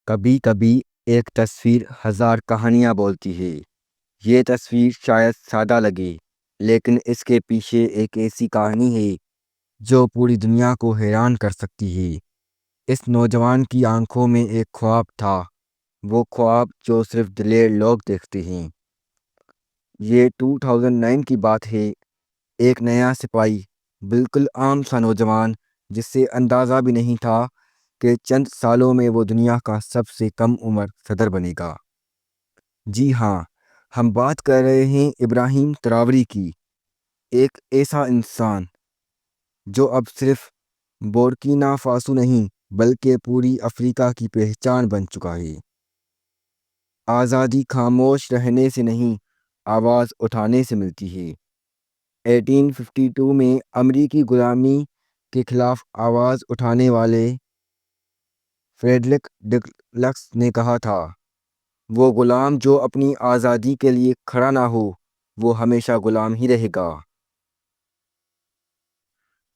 کبھی کبھی ایک تصویر ہزار کہانیاں بولتی ہے۔ یہ تصویر شاید سادہ لگے، لیکن اس کے پیچھے ایک ایسی کہانی ہے جو پوری دنیا کو حیران کر سکتی ہے۔ اس نوجوان کی آنکھوں میں ایک خواب تھا، وہ خواب جو صرف دلیر لوگ دیکھتے ہیں۔ یہ 2009 کی بات ہے۔ ایک نیا سپاہی، بالکل عام سا نوجوان، جس سے اندازہ بھی نہیں تھا کہ چند سالوں میں وہ دنیا کا سب سے کم عمر صدر بنے گا۔ جی ہاں، ہم بات کر رہے ہیں ابراہیم تراوری کی، ایک ایسا انسان جو اب صرف بورکینا فاسو نہیں بلکہ پوری افریقہ کی پہچان بن چکا ہے۔ آزادی خاموش رہنے سے نہیں، آواز اٹھانے سے ملتی ہے۔ 1852 میں امریکی غلامی کے خلاف آواز اٹھانے والے فریڈرک ڈگلس نے کہا تھا، وہ غلام جو اپنی آزادی کے لیے کھڑا نہ ہو، وہ ہمیشہ غلام ہی رہے گا۔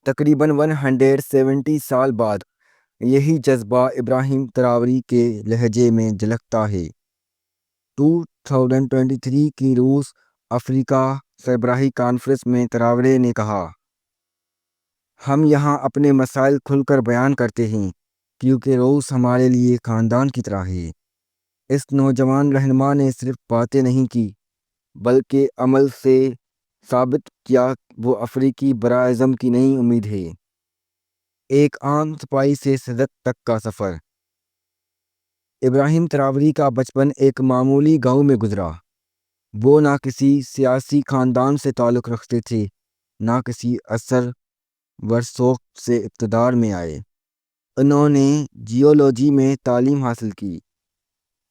تقریباً 170 سال بعد یہی جذبہ ابراہیم تراوری کے لہجے میں جھلکتا ہے۔ 2023 کی روس افریقہ سربراہی کانفرنس میں تراورے نے کہا، ہم یہاں اپنے مسائل کھل کر بیان کرتے ہیں کیونکہ روس ہمارے لیے خاندان کی طرح ہے۔ اس نوجوان رہنما نے صرف باتیں نہیں کی بلکہ عمل سے ثابت کیا وہ افریقی براعظم کی نئی امید ہے۔ ایک عام سپاہی سے صدر تک کا سفر۔ ابراہیم تراوری کا بچپن ایک معمولی گاؤں میں گزرا۔ وہ نہ کسی سیاسی خاندان سے تعلق رکھتے تھے، نہ کسی اثر ورثوں سے اقتدار میں آئے۔ انہوں نے جیولوجی میں تعلیم حاصل کی،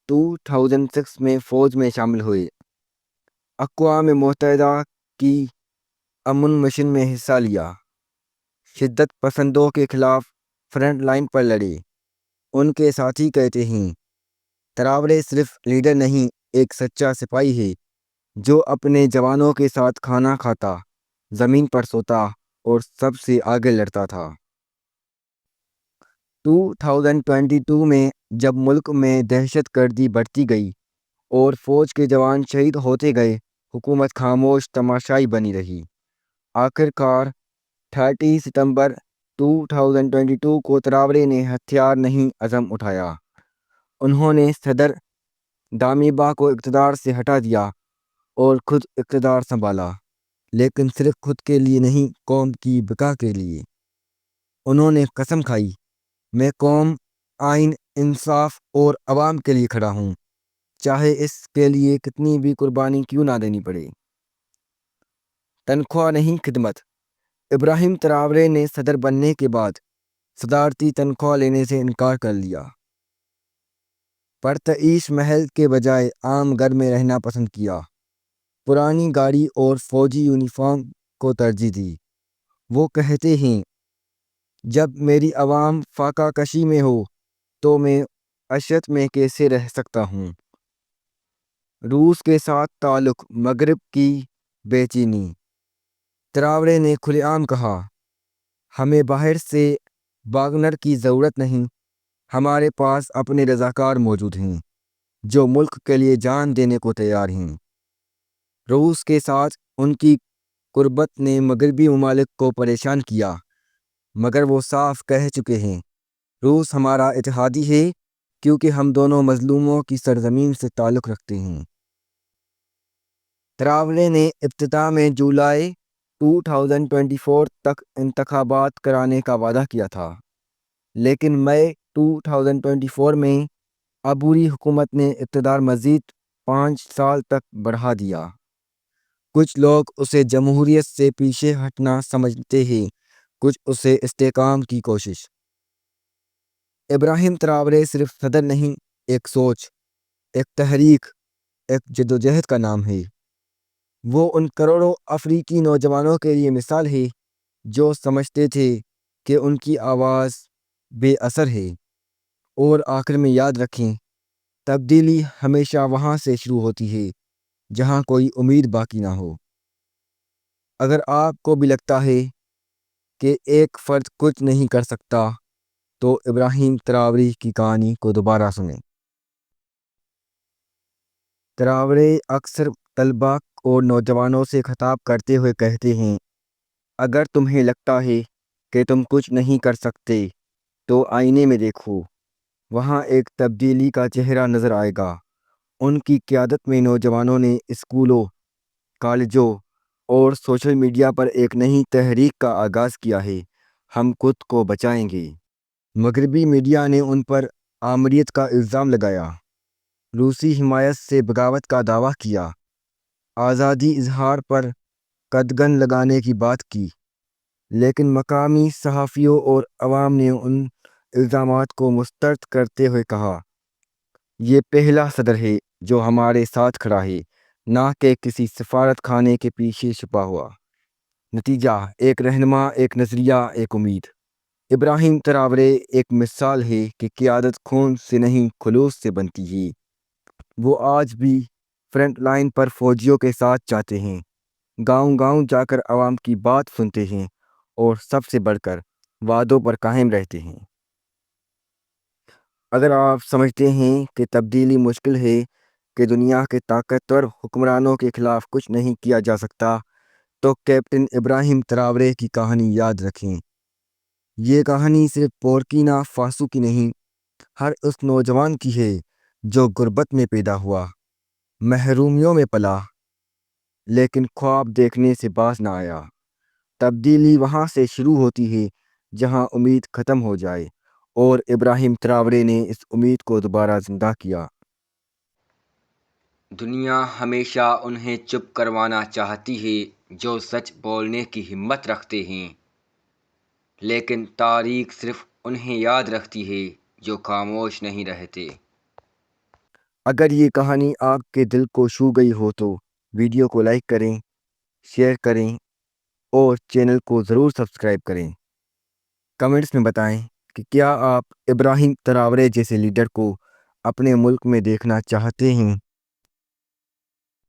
2006 میں فوج میں شامل ہوئے، اقوام متحدہ کی امن مشن میں حصہ لیا، شدت پسندوں کے خلاف فرنٹ لائن پر لڑے۔ ان کے ساتھی کہتے ہیں، تراورے صرف لیڈر نہیں، ایک سچا سپاہی ہے جو اپنے جوانوں کے ساتھ کھانا کھاتا، زمین پر سوتا اور سب سے آگے لڑتا تھا۔ 2022 میں جب ملک میں دہشت گردی بڑھتی گئی اور فوج کے جوان شہید ہوتے گئے، حکومت خاموش تماشائی بنی رہی۔ آخر کار 30 ستمبر 2022 کو تراورے نے ہتھیار نہیں عزم اٹھایا۔ انہوں نے صدر دامیبا کو اقتدار سے ہٹا دیا اور خود اقتدار سنبھالا، لیکن صرف خود کے لیے نہیں، قوم کی بقا کے لیے۔ انہوں نے قسم کھائی، میں قوم، آئین، انصاف اور عوام کے لیے کھڑا ہوں، چاہے اس کے لیے کتنی بھی قربانی کیوں نہ دینی پڑے۔ تنخواہ نہیں، خدمت۔ ابراہیم تراورے نے صدر بننے کے بعد صدارتی تنخواہ لینے سے انکار کر لیا۔ پرتعیش محل کے بجائے عام گھر میں رہنا پسند کیا، پرانی گاڑی اور فوجی یونیفارم کو ترجیح دی۔ وہ کہتے ہیں، جب میری عوام فاقہ کشی میں ہو تو میں عشرت میں کیسے رہ سکتا ہوں۔ روس کے ساتھ تعلق، مغرب کی بے چینی۔ تراورے نے کھلے عام کہا، ہمیں باہر سے واگنر کی ضرورت نہیں، ہمارے پاس اپنے رضاکار موجود ہیں جو ملک کے لیے جان دینے کو تیار ہیں۔ روس کے ساتھ ان کی قربت نے مغربی ممالک کو پریشان کیا، مگر وہ صاف کہہ چکے ہیں، روس ہمارا اتحادی ہے کیونکہ ہم دونوں مظلوموں کی سرزمین سے تعلق رکھتے ہیں۔ تراورے نے ابتدا میں جولائی 2024 تک انتخابات کرانے کا وعدہ کیا تھا، لیکن مئی 2024 میں عبوری حکومت نے اقتدار مزید 5 سال تک بڑھا دیا۔ کچھ لوگ اسے جمہوریت سے پیچھے ہٹنا سمجھتے ہیں، کچھ اسے استحکام کی کوشش۔ ابراہیم تراورے صرف صدر نہیں، ایک سوچ، ایک تحریک، ایک جدوجہد کا نام ہے۔ وہ ان کروڑوں افریقی نوجوانوں کے لیے مثال ہے جو سمجھتے تھے کہ ان کی آواز بے اثر ہے۔ اور آخر میں یاد رکھیں، تبدیلی ہمیشہ وہاں سے شروع ہوتی ہے جہاں کوئی امید باقی نہ ہو۔ اگر آپ کو بھی لگتا ہے کہ ایک فرد کچھ نہیں کر سکتا، تو ابراہیم تراوری کی کہانی کو دوبارہ سنیں۔ تراورے اکثر طلباء اور نوجوانوں سے خطاب کرتے ہوئے کہتے ہیں، اگر تمہیں لگتا ہے کہ تم کچھ نہیں کر سکتے تو آئینے میں دیکھو، وہاں ایک تبدیلی کا چہرہ نظر آئے گا۔ ان کی قیادت میں نوجوانوں نے اسکولوں، کالجوں اور سوشل میڈیا پر ایک نئی تحریک کا آغاز کیا ہے، ہم خود کو بچائیں گے۔ مغربی میڈیا نے ان پر آمریت کا الزام لگایا، روسی حمایت سے بغاوت کا دعویٰ کیا، آزادی اظہار پر قدغن لگانے کی بات کی، لیکن مقامی صحافیوں اور عوام نے ان الزامات کو مسترد کرتے ہوئے کہا، یہ پہلا صدر ہے جو ہمارے ساتھ کھڑا ہے، نہ کہ کسی سفارت خانے کے پیچھے چھپا ہوا۔ نتیجہ، ایک رہنما، ایک نظریہ، ایک امید۔ ابراہیم تراورے ایک مثال ہے کہ قیادت خون سے نہیں خلوص سے بنتی ہے۔ وہ آج بھی فرنٹ لائن پر فوجیوں کے ساتھ جاتے ہیں، گاؤں گاؤں جا کر عوام کی بات سنتے ہیں اور سب سے بڑھ کر وعدوں پر قائم رہتے ہیں۔ اگر آپ سمجھتے ہیں کہ تبدیلی مشکل ہے، کہ دنیا کے طاقتور حکمرانوں کے خلاف کچھ نہیں کیا جا سکتا، تو کیپٹن ابراہیم تراورے کی کہانی یاد رکھیں۔ یہ کہانی صرف بورکینا فاسو کی نہیں، ہر اس نوجوان کی ہے جو غربت میں پیدا ہوا، محرومیوں میں پلا، لیکن خواب دیکھنے سے باز نہ آیا۔ تبدیلی وہاں سے شروع ہوتی ہے جہاں امید ختم ہو جائے، اور ابراہیم تراورے نے اس امید کو دوبارہ زندہ کیا۔ دنیا ہمیشہ انہیں چپ کروانا چاہتی ہے جو سچ بولنے کی ہمت رکھتے ہیں، لیکن تاریخ صرف انہیں یاد رکھتی ہے جو خاموش نہیں رہتے۔ اگر یہ کہانی آپ کے دل کو چھو گئی ہو تو ویڈیو کو لائک کریں، شیئر کریں اور چینل کو ضرور سبسکرائب کریں۔ کمنٹس میں بتائیں کہ کیا آپ ابراہیم تراورے جیسے لیڈر کو اپنے ملک میں دیکھنا چاہتے ہیں۔